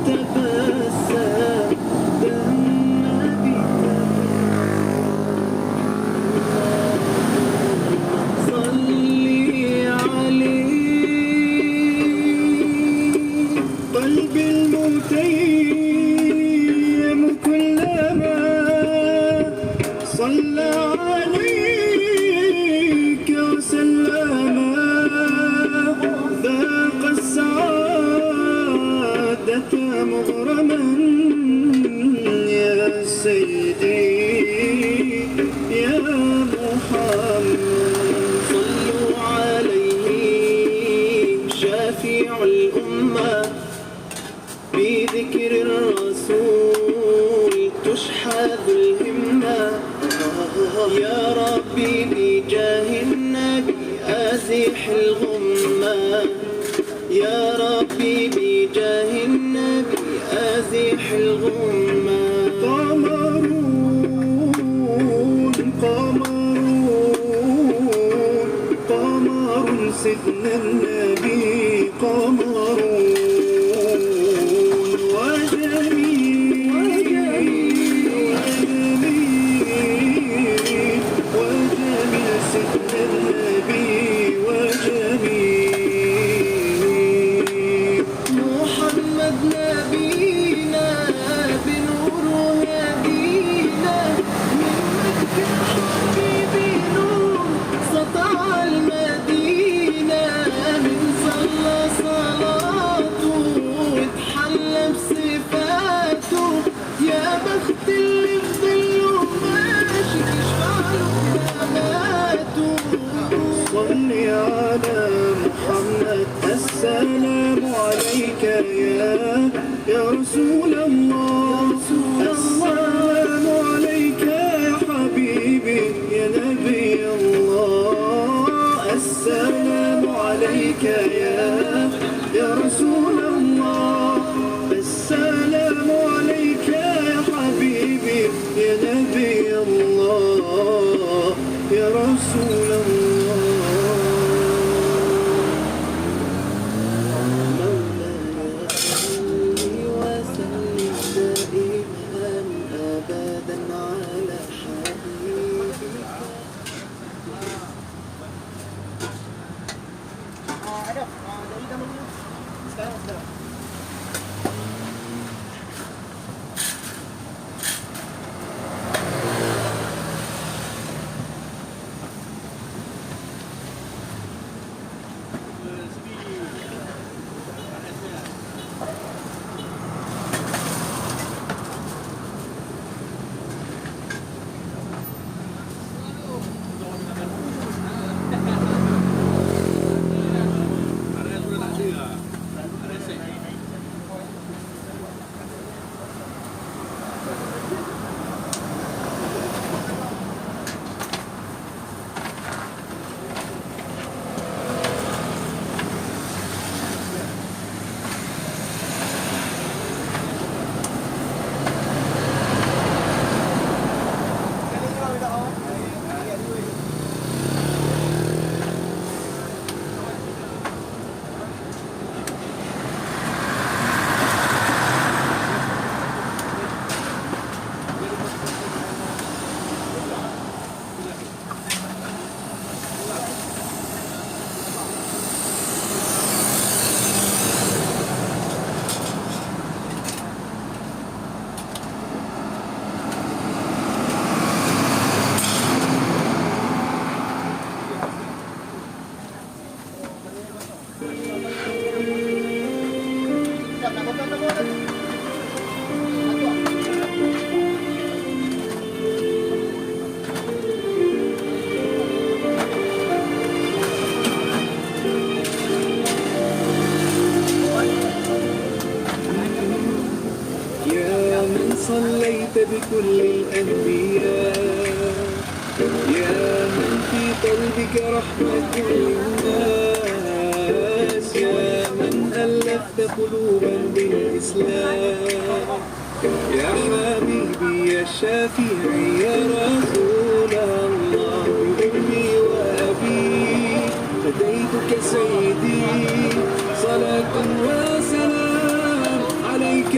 تبسم النبي صلي عليه قلبي المتيم كلما صلى عليك وسلم ذاق السعادة مغرما يا سيدي يا محمد صلوا عليه شافع الأمة بذكر الرسول تشحذ الهمة يا ربي بجاه النبي أزح الغمة يا ربي بجاه النبي أزح الغمة قمرون قمرون قمر سيدنا النبي قمرون صلي على محمد السلام عليك يا رسول الله السلام عليك يا حبيبي يا نبي الله السلام عليك يا رسول الله السلام عليك يا حبيبي يا نبي الله يا رسول الله صليت بكل الأنبياء يا من في قلبك رحمة للناس يا من ألفت قلوبا بالإسلام يا حبيبي يا شافعي يا رسول الله بأمي وأبي لديك سيدي صلاة وسلام عليك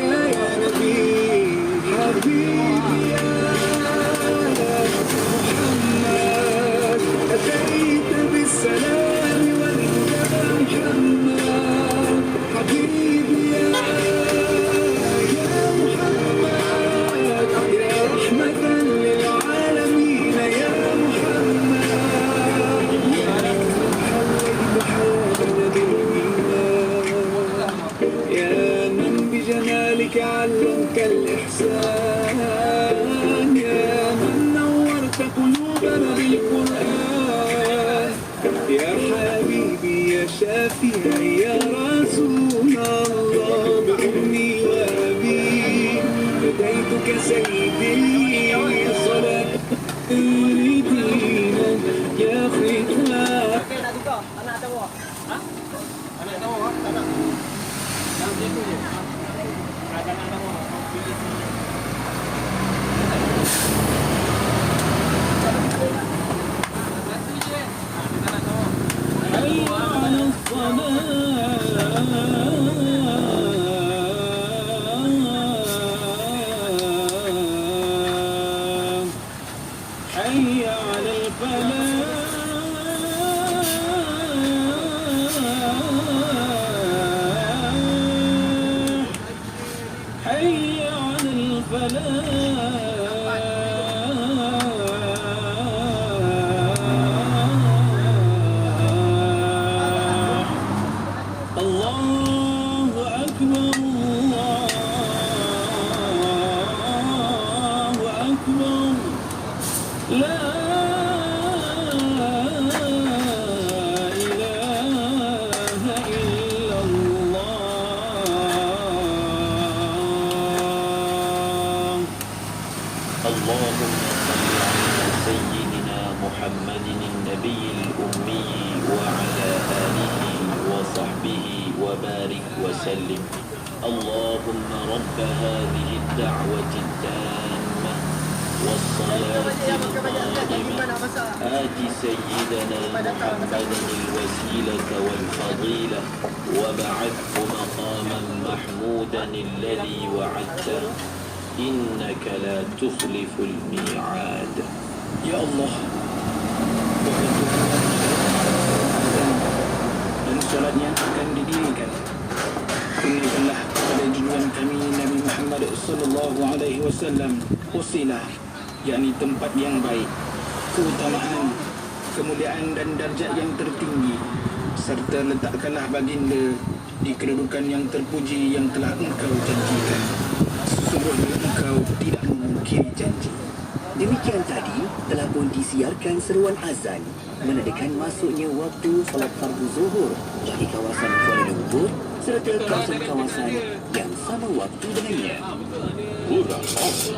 شافعي يا رسول الله بأمي وأبي فديتك سيدي صلاة دينك يا ختام. حي على الصلاة حي على الفلاح حي على الفلاح. الله أكبر الله أكبر لا إله إلا الله. اللهم صل على سيدنا محمد النبي الأمي وعلى آله وصحبه وبارك وسلم. اللهم رب هذه الدعوة التامة والصلاة القائمة آت سيدنا محمدا الوسيلة والفضيلة وبعثه مقاما محمودا الذي وعدته إنك لا تخلف الميعاد. Ya Allah, wahai Tuhan dan solat yang akan didirikan, berikanlah kepada junjungan kami Nabi Muhammad sallallahu alaihi wasallam wasilah, yakni tempat yang baik, keutamaan, kemuliaan dan darjat yang tertinggi, serta letakkanlah baginda di kedudukan yang terpuji yang telah engkau janjikan. Sesungguhnya engkau tidak memungkiri janji. Demikian tadi telah pun disiarkan seruan azan menandakan masuknya waktu solat fardu zuhur bagi kawasan Kuala Lumpur serta kawasan-kawasan yang sama waktu dengannya.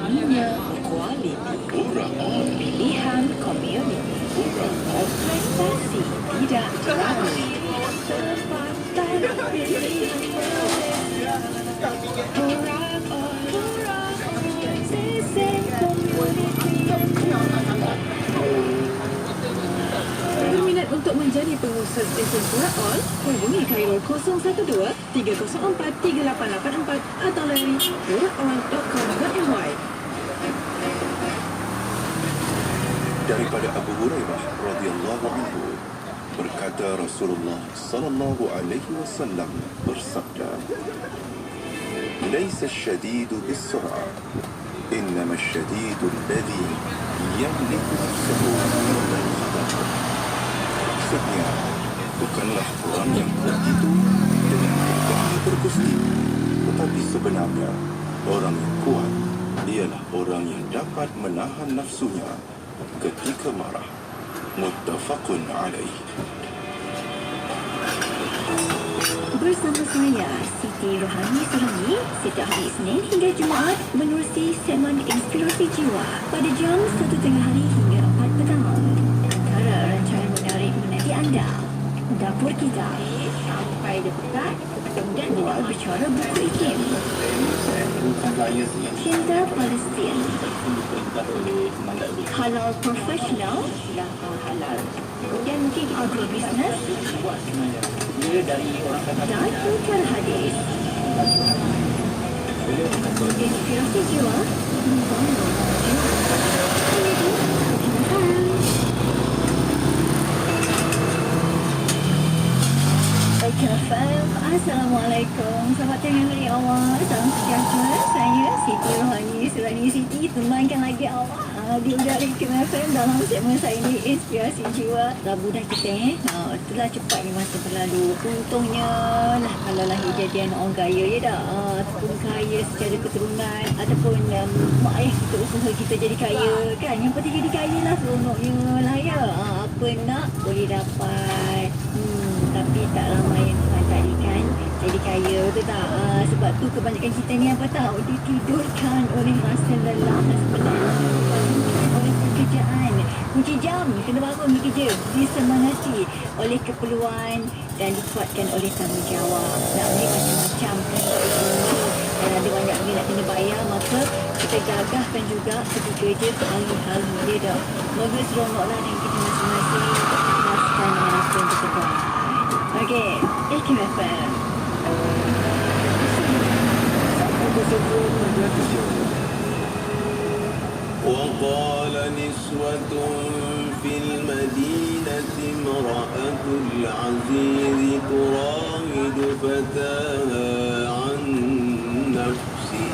Minyak kualiti, pilihan community, prestasi tidak terakhir, tempatan pilihan sesen community. Berminat untuk menjadi pengusaha stesen Surat On? Hubungi Khairul 012 304 3884 atau layari suraton.com.my. Daripada Abu Hurairah radhiyallahu anhu berkata Rasulullah sallallahu alaihi wasallam bersabda, "Laisa asy-syadidu bis-sur'ah, innama asy-syadidu alladhi yamliku nafsahu inda al-khadar." Maksudnya, bukanlah orang yang kuat itu dengan tegaknya bergusti, tetapi sebenarnya orang yang kuat ialah orang yang dapat menahan nafsunya ketika marah. Muttafaqun alaih. Bersama saya, Siti Rohani Surangi, setiap hari Isnin hingga Jumaat menerusi segmen Inspirasi Jiwa pada jam 1 tengah hari hingga 4 petang. Antara rancangan menarik menanti anda, Dapur Kita, Sampai Dekat, dan Bicara Buku Iklim, Cinta Palestin, Halal Profesional, Halal, dan mungkin Agrobisnes, dan Perkara Hadis. Inspirasi Jiwa, membangun jiwa. KFM, Assalamualaikum. Selamat tengah hari awal. Salam sejahtera. Saya Siti Rohani Surani Siti, temankan lagi awak di udara KFM dalam segmen saya ini, Inspirasi Jiwa. Dah budak kita itulah cepat ni masa berlalu. Untungnya lah kalau lahir jadi anak orang kaya ya dah, ataupun kaya secara keturunan, ataupun mak ayah kita usaha kita jadi kaya kan. Yang penting jadi kaya lah, seronoknya lah ya. Apa nak boleh dapat. tapi tak ramai yang Tuhan takdirkan jadi kaya, betul tak? Sebab tu kebanyakan kita ni apa tahu ditidurkan oleh rasa lelah, rasa penat, oleh pekerjaan, kunci jam, kena bangun bekerja, disemangati oleh keperluan dan dikuatkan oleh tanggungjawab. Nak beli macam-macam kan, dan ada banyak benda nak kena bayar, maka kita gagahkan juga pergi kerja hari-hari dia dah. Moga seronoklah dengan kita masing-masing, puaskan dengan apa yang kita buat. Okey, Ikim FM. وقال نسوة في المدينة امرأة العزيز تراود فتاها عن نفسه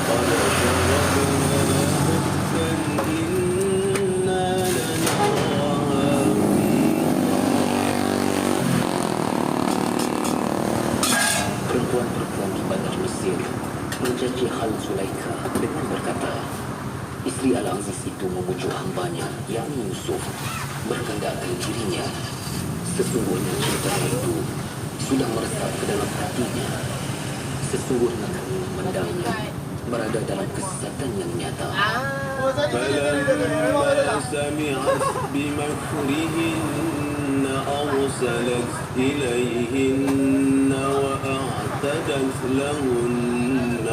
قد شغفها حبا إنا لنراها Perempuan-perempuan di bandar Mesir mencaci hal Zulaikha dengan berkata, isteri Al-Aziz itu memujuk hambanya, yakni Yusuf, berkendakkan dirinya. Sesungguhnya cintanya itu sudah meresap ke dalam hatinya. Sesungguhnya kami memandangnya berada dalam kesesatan yang nyata. فلما سمعت بمكرهن أرسلت إليهن وأعتدت لهن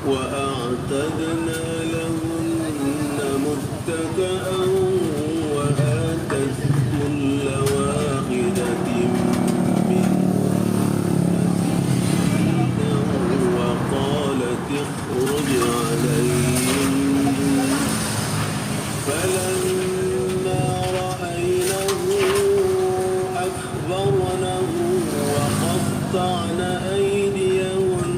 وأعتدنا لهن متكئا وآتت كل واحدة منهن وقالت اخرج عليهم فلما رأينه أكبرنه وقطعن أيديهن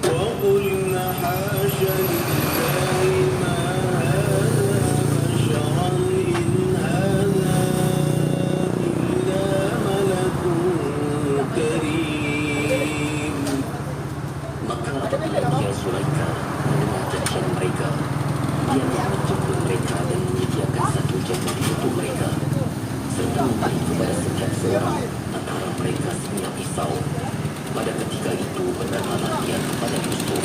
وقلن حاش لله ما هذا بشرا إن هذا إلا ملك كريم. Maka apabila dia Zulaikha mendengar cacian mereka, dia menjemput mereka dan menyediakan satu jamuan untuk mereka, serta memberi kepada setiap seorang antara mereka sebilah pisau. Pada ketika itu berkatalah dia kepada Yusuf,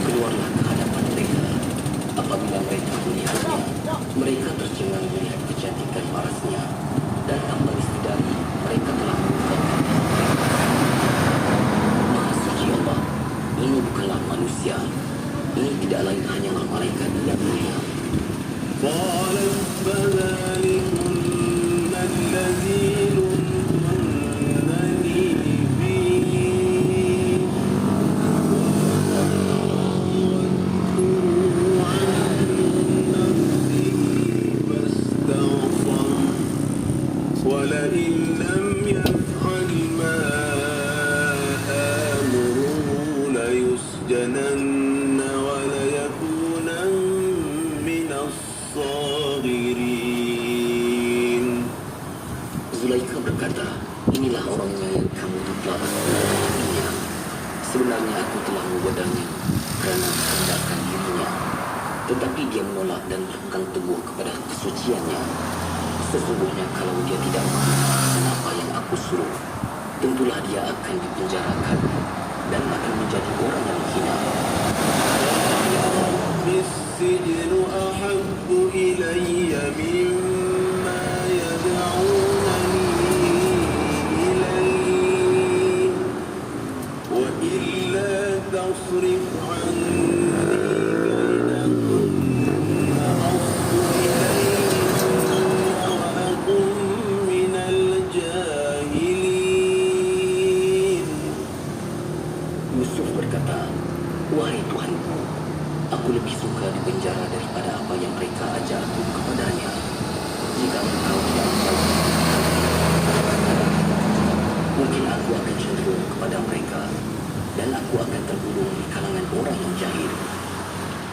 keluarlah ke hadapan mereka. Apabila mereka melihatnya, mereka tercengang melihat kecantikan parasnya, dan tanpa disedari mereka telah melupakan Maha Suci Allah. Ini bukanlah manusia, ini tidak lain hanyalah malaikat yang mulia. قالت فذلكن الذي لمتنني فيه وراودته عن نفسه فاستعصم ولئن لم يفعل ما آمره ليسجنن وليكونا من الصاغرين. Zulaikha berkata, inilah orangnya yang kamu telah mengenalinya. Sebenarnya aku telah mewedangnya kerana menghendakkan dirinya, tetapi dia menolak dan berpegang teguh kepada kesuciannya. Sesungguhnya kalau dia tidak mahu melakukan apa yang aku suruh, tentulah dia akan dipenjarakan dan akan menjadi orang yang hina. السجن أحب إلي مما يدعونني إليه وإلا تصرف عني كيدهن أصب إليهن وأكن من الجاهلين. Yusuf berkata, wahai Tuhanku, aku lebih suka dipenjara daripada apa yang mereka ajar aku kepadanya. Jika engkau tidak menjawab, mungkin aku akan cenderung kepada mereka dan aku akan tergulung di kalangan orang yang jahil.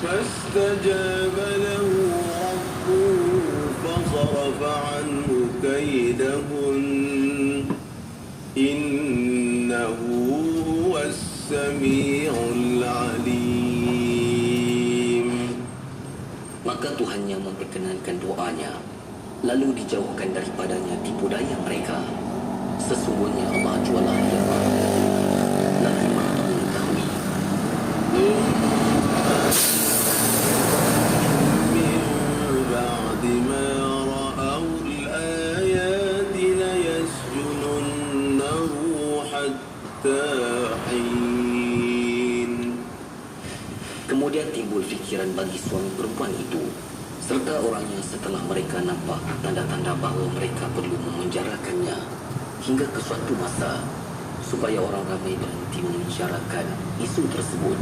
فاستجاب له ربه فصرف عنه كيدهن إنه هو السميع العليم. Maka Tuhannya memperkenankan doanya lalu dijauhkan daripadanya tipu daya mereka. Sesungguhnya Allah jualah yang maha lagi maha mengetahui. من بعد ما رأوا الآيات ليسجننه حتى حين. Kemudian timbul fikiran bagi suami perempuan itu serta orangnya setelah mereka nampak tanda-tanda bahawa mereka perlu memenjarakannya hingga ke suatu masa supaya orang ramai berhenti membicarakan isu tersebut.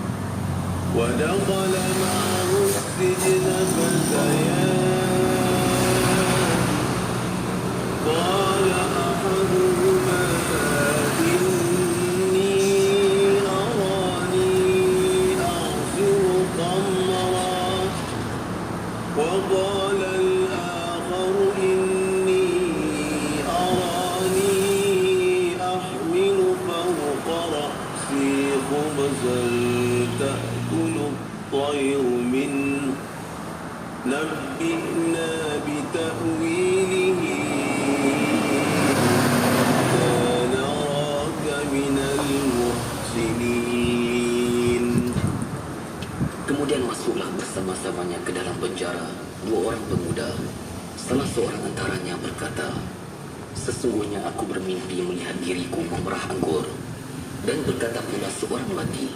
ودخل معه السجن فتيان قال أحدهما إني أراني أعصر خمرا وقال الآخر إني أراني أحمل فوق رأسي خبزا تأكل الطير منه نبئنا بتأويله إنا نراك من المحسنين. Kemudian masuklah bersama-samanya ke dalam penjara dua orang pemuda. Salah seorang antaranya berkata, sesungguhnya aku bermimpi melihat diriku memerah anggur. Dan berkata pula seorang lagi,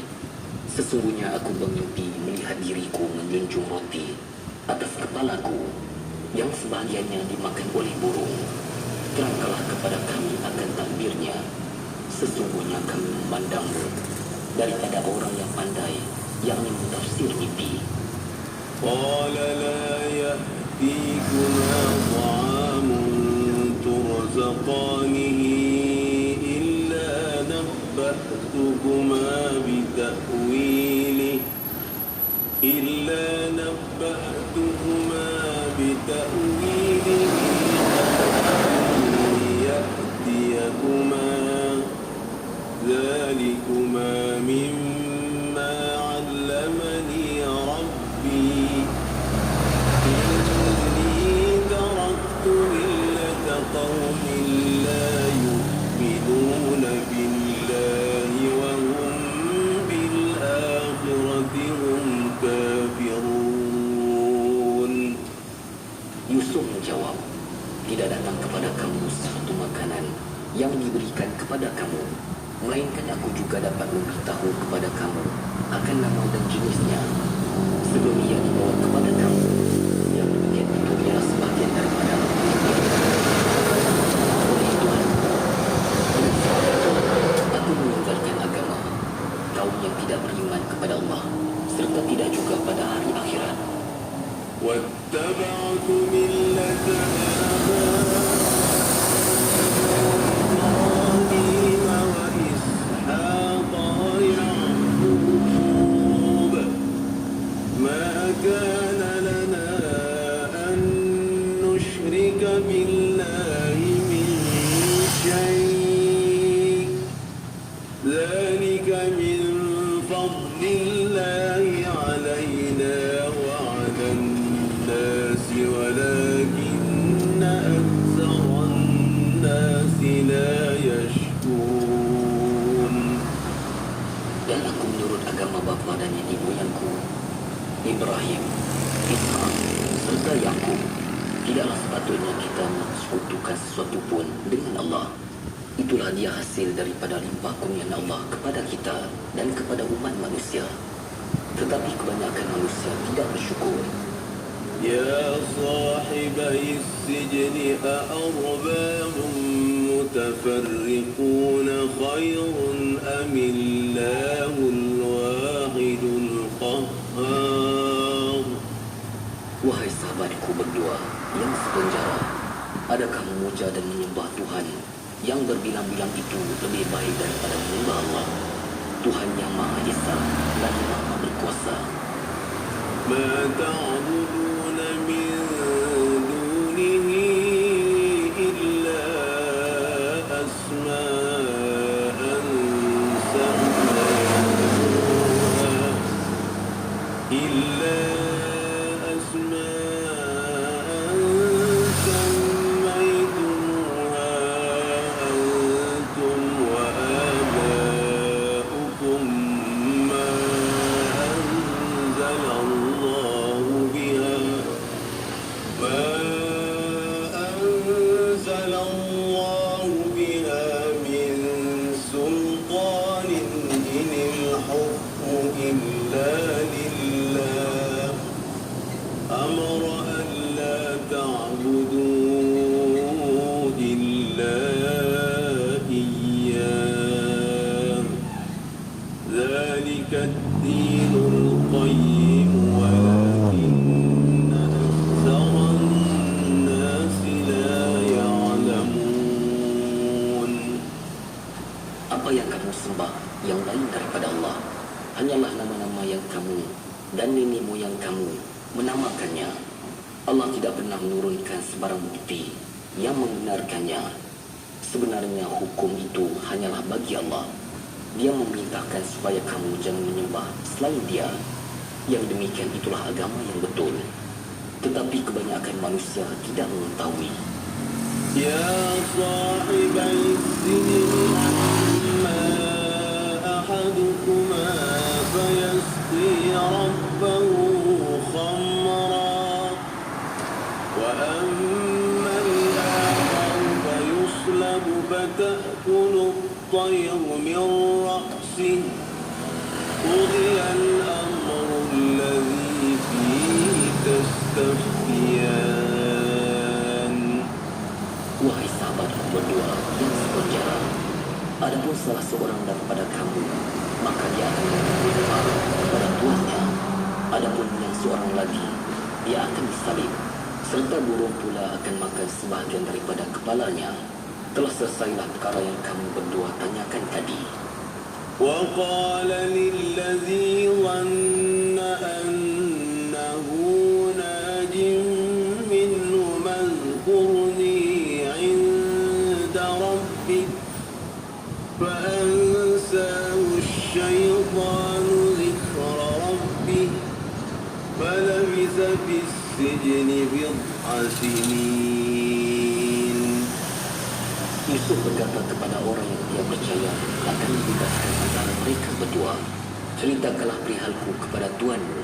sesungguhnya aku bermimpi melihat diriku menjunjung roti atas kepalaku yang sebahagiannya dimakan oleh burung. Terangkanlah kepada kami akan takbirnya. Sesungguhnya kami memandangmu daripada orang yang pandai yang mentafsir mimpi. قال لا يأتيكما طعام ترزقانه إلا نبأتكما بتأويله قبل أن يأتيكما ذلكما مما علمني ربي إني تركت ملة قوم لا يؤمنون بالله وهم بالآخرة هم كافرون. Yusuf menjawab, tidak datang kepada kamu sesuatu makanan yang diberikan kepada kamu, melainkan aku juga dapat memberitahu kepada kamu akan nama dan jenisnya sebelum ia dibawa kepada kamu. Yang demikian itu ialah sebahagian daripada oleh Tuhan. Aku meninggalkan agama kaum yang tidak beriman kepada Allah serta tidak juga pada hari akhirat. واتبعت ملة إبراهيم وإسحاق ويعقوب ما كان لنا أن نشرك بالله من شيء ذلك من فضل الله علينا وعلى الناس ولكن أكثر الناس لا يشكرون. Dan aku menurut agama bapa dan nenek moyangku, Ibrahim, Ishak serta Yakub. Tidaklah sepatutnya kita mensekutukan sesuatu pun dengan Allah. Itulah dia hasil daripada limpah kurniaan Allah kepada kita dan kepada umat manusia. Tetapi kebanyakan manusia tidak bersyukur. يا صاحبي السجن أأرباب متفرقون خير أم الله الواحد القهار. Wahai sahabatku berdua yang sepenjara, adakah memuja dan menyembah Tuhan yang berbilang-bilang itu lebih baik daripada menyembah Allah, Tuhan yang Maha Esa dan Maha Berkuasa? ما تعبدون من دونه إلا أسماء سميتموها disembah yang lain daripada Allah hanyalah nama-nama yang kamu dan nenek moyang kamu menamakannya. Allah tidak pernah menurunkan sebarang bukti yang membenarkannya. Sebenarnya hukum itu hanyalah bagi Allah. Dia memerintahkan supaya kamu jangan menyembah selain Dia. Yang demikian itulah agama yang betul. Tetapi kebanyakan manusia tidak mengetahui. يا صاحب السجن أما أحدكما فيسقي ربه خمرا وأما الآخر فيصلب فتأكل الطير من رأسه قضي الأمر الذي فيه تستفتيان. Wahai sahabatku berdua yang sepenjara, adapun salah seorang daripada kamu, maka dia akan menyembah kepada tuannya. Adapun yang seorang lagi, dia akan disalib, serta burung pula akan makan sebahagian daripada kepalanya. Telah selesailah perkara yang kamu berdua tanyakan tadi. وقال للذي ظن أنه ناج منه اذكرني عند ربك فأنساه الشيطان ذكر ربه فلبث في السجن بضع سنين. Yusuf berkata kepada orang yang dia percaya akan dibebaskan antara mereka berdua. Ceritakanlah perihalku kepada tuanmu.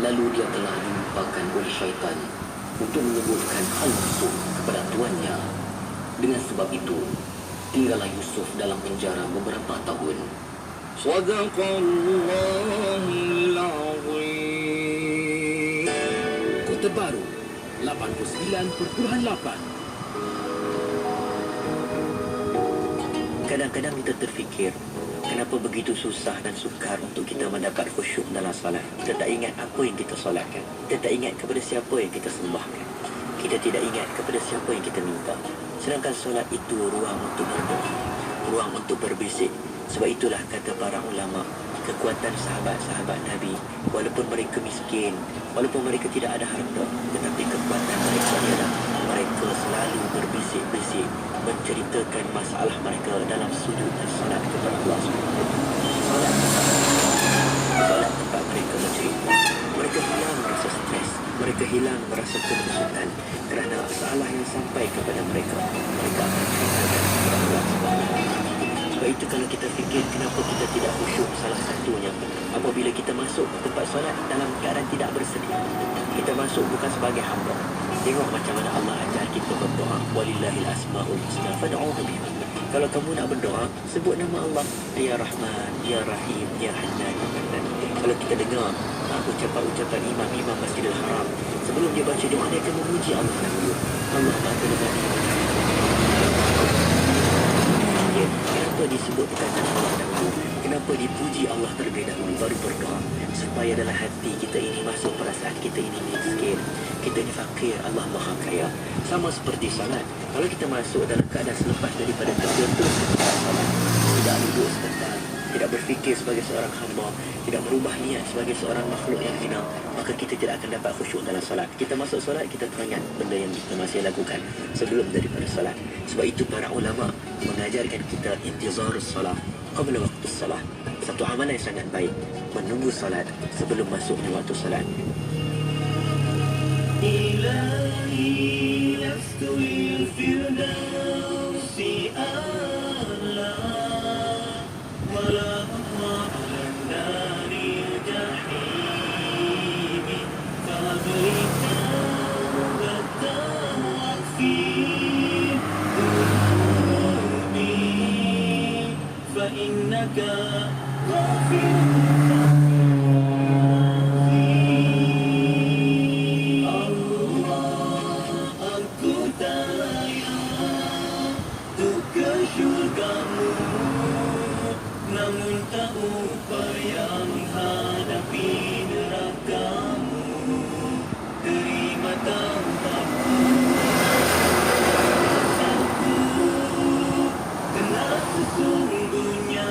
Lalu dia telah dilupakan oleh syaitan untuk menyebutkan hal Yusuf kepada tuannya. Dengan sebab itu, tinggallah Yusuf dalam penjara beberapa tahun. Sadaqallahul Azim. Kota Baru 89.8. Kadang-kadang kita terfikir, kenapa begitu susah dan sukar untuk kita mendapat khusyuk dalam solat. Kita tak ingat apa yang kita solatkan. Kita tak ingat kepada siapa yang kita sembahkan. Kita tidak ingat kepada siapa yang kita minta. Sedangkan solat itu ruang untuk berdoa, ruang untuk berbisik. Sebab itulah kata para ulama, kekuatan sahabat-sahabat Nabi, walaupun mereka miskin, walaupun mereka tidak ada harta, tetapi kekuatan mereka ialah mereka selalu berbisik-bisik, menceritakan masalah mereka dalam sujud dan salat kepada Allah SWT. Salat tempat mereka mencerita. Mereka hilang rasa stres, mereka hilang rasa kebusukan kerana masalah yang sampai kepada mereka. Mereka akan ceritakan kepada Allah SWT. Sebab itu kalau kita fikir kenapa kita tidak khusyuk, salah satunya apabila kita masuk ke tempat solat dalam keadaan tidak bersedia. Kita masuk bukan sebagai hamba. Tengok macam mana Allah ajar kita berdoa. Walillahil asma'ul husna fad'uhu biha. Kalau kamu nak berdoa, sebut nama Allah. Ya Rahman, Ya Rahim, Ya Hannan, Ya Mannan. Kalau kita dengar ucapan imam Masjidil Haram, sebelum dia baca doa, dia akan memuji Allah dahulu. Allah Maha Ghani. Kenapa disebut perkataan Allah dahulu? Kenapa dipuji Allah terlebih dahulu baru berdoa? Supaya dalam hati kita ini masuk perasaan kita ini miskin, kita ini fakir, Allah Maha Kaya. Sama seperti salat. Kalau kita masuk dalam keadaan selepas daripada terbentuk salat, tidak duduk sebentar, tidak berfikir sebagai seorang hamba, tidak berubah niat sebagai seorang makhluk yang hina, maka kita tidak akan dapat khusyuk dalam solat. Kita masuk solat, kita teringat benda yang kita masih lakukan sebelum daripada solat. Sebab itu para ulama mengajarkan kita intizarus solat qabla waktu solat. Satu amalan yang sangat baik, menunggu solat sebelum masuknya waktu solat. Ilahi lastu lil firdausi a'la wala ala nari jahim fadlika watawafi qulbi fa innaka ghafirun. Namun tak upaya menghadapi nerakamu. Terima taubatku, aku kenal sesungguhnya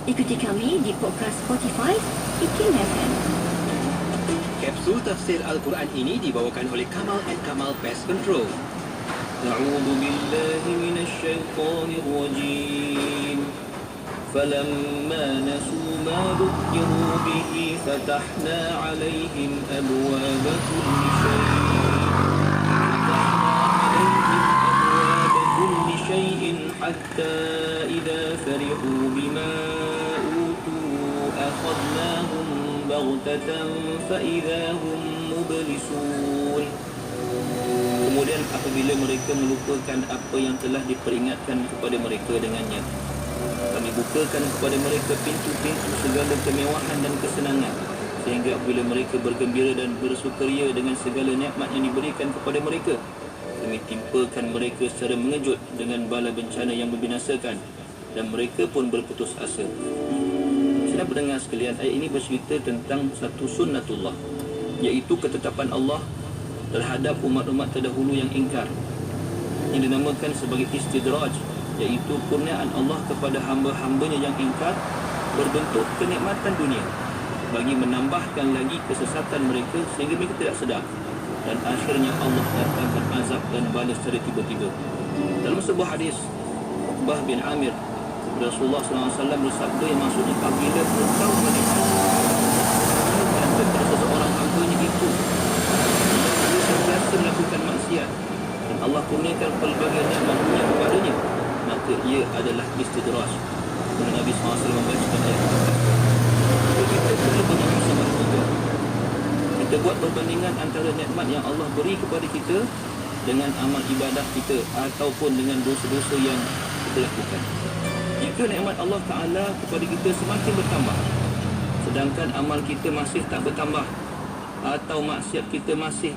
Ikuti kami di podcast Spotify IKIM FM. Kapsul tafsir Al-Quran ini dibawakan oleh Kamal & Kamal Pest Control. أعوذ بالله من الشيطان الرجيم فلما نسوا ما ذكروا به فتحنا عليهم أبواب كل شيء حتى إذا فرحوا بما أوتوا بغتة فإذا هم مبلسون. Kemudian apabila mereka melupakan apa yang telah diperingatkan kepada mereka dengannya, kami bukakan kepada mereka pintu-pintu segala kemewahan dan kesenangan, sehingga apabila mereka bergembira dan bersukaria dengan segala nikmat yang diberikan kepada mereka, kami timpakan mereka secara mengejut dengan bala bencana yang membinasakan, dan mereka pun berputus asa. Sedang pendengar sekalian, ayat ini bercerita tentang satu sunnatullah, iaitu ketetapan Allah terhadap umat-umat terdahulu yang ingkar, yang dinamakan sebagai istidraj, iaitu kurniaan Allah kepada hamba-hambanya yang ingkar berbentuk kenikmatan dunia bagi menambahkan lagi kesesatan mereka sehingga mereka tidak sedar, dan akhirnya Allah datangkan azab dan balas secara tiba-tiba. Dalam sebuah hadis, Uqbah bin Amir, Rasulullah SAW bersabda yang maksudnya, apabila engkau menikmati kepada seseorang hambanya itu dia sentiasa melakukan maksiat dan Allah kurniakan pelbagai nikmatnya kepadanya, maka ia adalah istidraj. Dan Nabi SAW membacakan ayat itu. Kita perlu bermuhasabah juga. Kita buat perbandingan antara nikmat yang Allah beri kepada kita dengan amal ibadah kita ataupun dengan dosa-dosa yang kita lakukan. Jika nikmat Allah Ta'ala kepada kita semakin bertambah, sedangkan amal kita masih tak bertambah, atau maksiat kita masih